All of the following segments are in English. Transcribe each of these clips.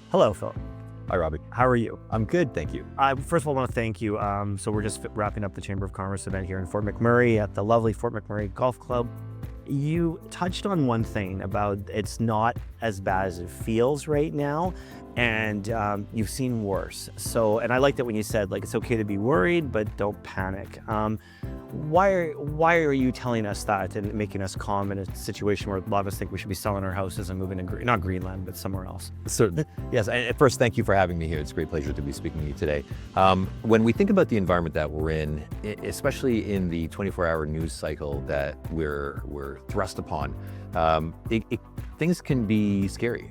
Hello, Philip. Hi, Robbie. How are you? I'm good, thank you. First of all, I want to thank you. So we're just wrapping up the Chamber of Commerce event here in Fort McMurray at the lovely Fort McMurray Golf Club. You touched on one thing about it's not as bad as it feels right now, and you've seen worse. So, and I like that when you said like it's okay to be worried, but don't panic. Why are you telling us that and making us calm in a situation where a lot of us think we should be selling our houses and moving to not Greenland, but somewhere else? Certainly. Yes, and first, thank you for having me here. It's a great pleasure to be speaking to you today. When we think about the environment that we're in, especially in the 24-hour news cycle that we're thrust upon, things can be scary.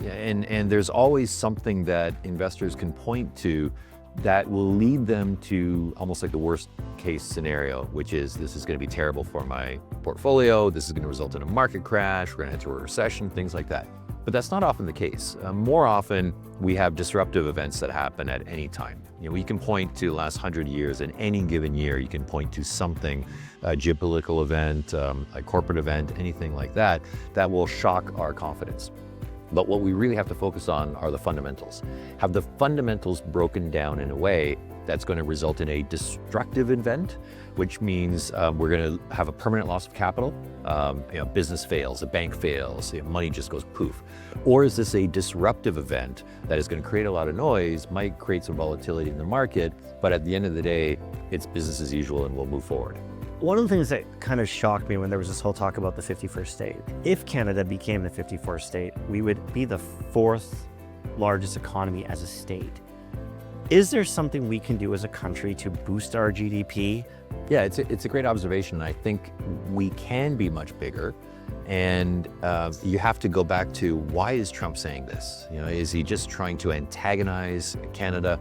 And there's always something that investors can point to that will lead them to almost like the worst case scenario, which is this is going to be terrible for my portfolio. This is going to result in a market crash. We're going to enter a recession, things like that. But that's not often the case. More often, we have disruptive events that happen at any time. We can point to the last 100 years. In any given year, you can point to something, a geopolitical event, a corporate event, anything like that, that will shock our confidence. But what we really have to focus on are the fundamentals. Have the fundamentals broken down in a way that's going to result in a destructive event, which means we're going to have a permanent loss of capital. Business fails, a bank fails, money just goes poof. Or is this a disruptive event that is going to create a lot of noise, might create some volatility in the market, but at the end of the day, it's business as usual and we'll move forward. One of the things that kind of shocked me when there was this whole talk about the 51st state, if Canada became the 54th state, we would be the fourth largest economy as a state. Is there something we can do as a country to boost our GDP? Yeah, it's a great observation. I think we can be much bigger. And you have to go back to why is Trump saying this? Is he just trying to antagonize Canada,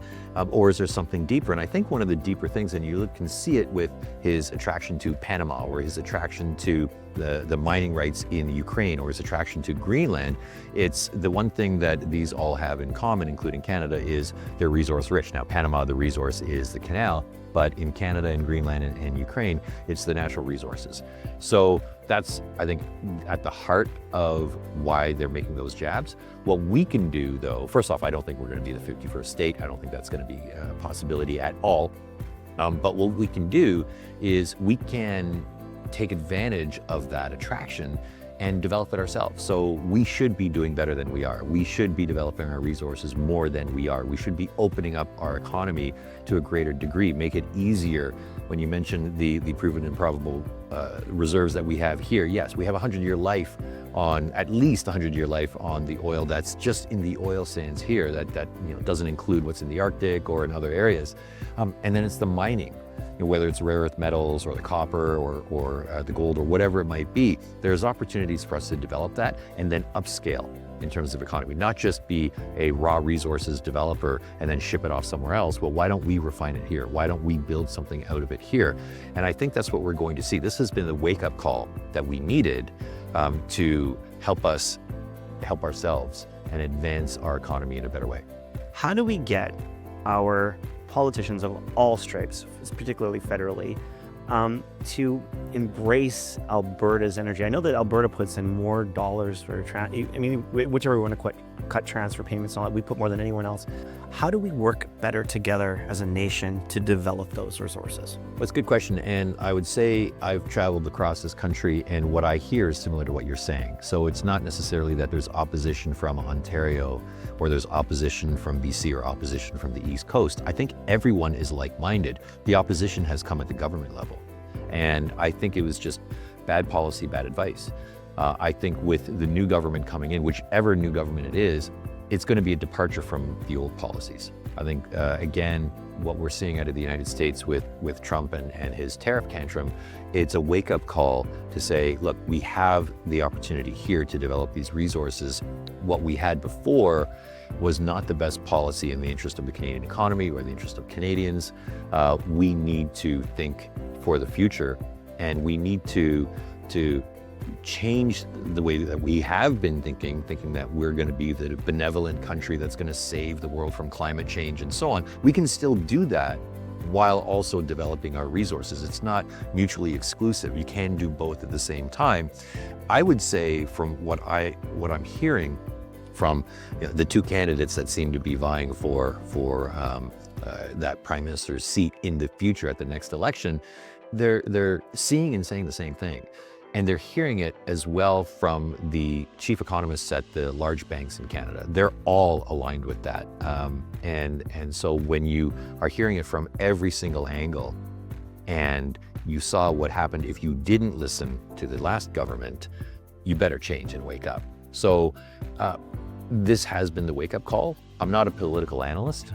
or is there something deeper? And I think one of the deeper things, and you can see it with his attraction to Panama, or his attraction to the mining rights in Ukraine, or his attraction to Greenland, it's the one thing that these all have in common, including Canada, is they're resource rich. Now, Panama, the resource is the canal, but in Canada and Greenland and Ukraine, it's the natural resources. So that's, I think, at the heart of why they're making those jabs. What we can do, though, first off, I don't think we're going to be the 51st state. I don't think that's going to be a possibility at all. But what we can do is we can take advantage of that attraction and develop it ourselves. So we should be doing better than we are. We should be developing our resources more than we are. We should be opening up our economy to a greater degree, make it easier. When you mentioned the proven and probable reserves that we have here, yes, we have 100-year life on, at least 100-year life on the oil that's just in the oil sands here, that doesn't include what's in the Arctic or in other areas. And then it's the mining. Whether it's rare earth metals or the copper or the gold or whatever it might be, there's opportunities for us to develop that and then upscale in terms of economy, not just be a raw resources developer and then ship it off somewhere else. Well, why don't we refine it here? Why don't we build something out of it here? And I think that's what we're going to see. This has been the wake-up call that we needed to help us help ourselves and advance our economy in a better way. How do we get our politicians of all stripes, particularly federally, to embrace Alberta's energy? I know that Alberta puts in more dollars for whichever we want to cut transfer payments and all that, we put more than anyone else. How do we work better together as a nation to develop those resources? Well, it's a good question. And I would say I've traveled across this country and what I hear is similar to what you're saying. So it's not necessarily that there's opposition from Ontario or there's opposition from BC or opposition from the East Coast. I think everyone is like-minded. The opposition has come at the government level. And I think it was just bad policy, bad advice. I think with the new government coming in, whichever new government it is, it's going to be a departure from the old policies. I think, again, what we're seeing out of the United States with Trump and his tariff tantrum, it's a wake-up call to say, look, we have the opportunity here to develop these resources. What we had before was not the best policy in the interest of the Canadian economy or the interest of Canadians. We need to think for the future, and we need to change the way that we have been thinking that we're going to be the benevolent country that's going to save the world from climate change and so on. We can still do that while also developing our resources. It's not mutually exclusive. You can do both at the same time. I would say from what I'm hearing from the two candidates that seem to be vying for that prime minister's seat in the future at the next election, they're seeing and saying the same thing. And they're hearing it as well from the chief economists at the large banks in Canada. They're all aligned with that. And so when you are hearing it from every single angle, and you saw what happened if you didn't listen to the last government, you better change and wake up. So this has been the wake-up call. I'm not a political analyst,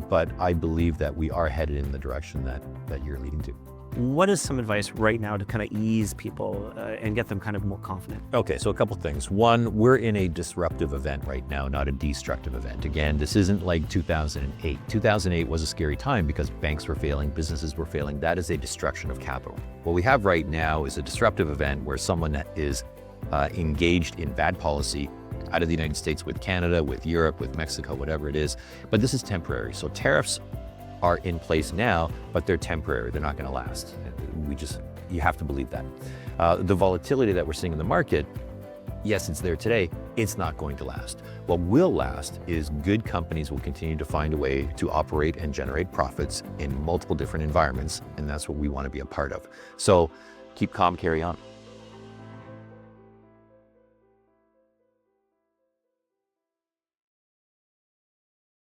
but I believe that we are headed in the direction that you're leading to. What is some advice right now to kind of ease people and get them kind of more confident? Okay, so a couple things. One, we're in a disruptive event right now, not a destructive event. Again, this isn't like 2008. 2008 was a scary time because banks were failing, businesses were failing. That is a destruction of capital. What we have right now is a disruptive event where someone is engaged in bad policy out of the United States with Canada, with Europe, with Mexico, whatever it is. But this is temporary. So tariffs are in place now, but they're temporary. They're not going to last. You have to believe that. The volatility that we're seeing in the market, yes, it's there today. It's not going to last. What will last is good companies will continue to find a way to operate and generate profits in multiple different environments, and that's what we want to be a part of. So keep calm, carry on.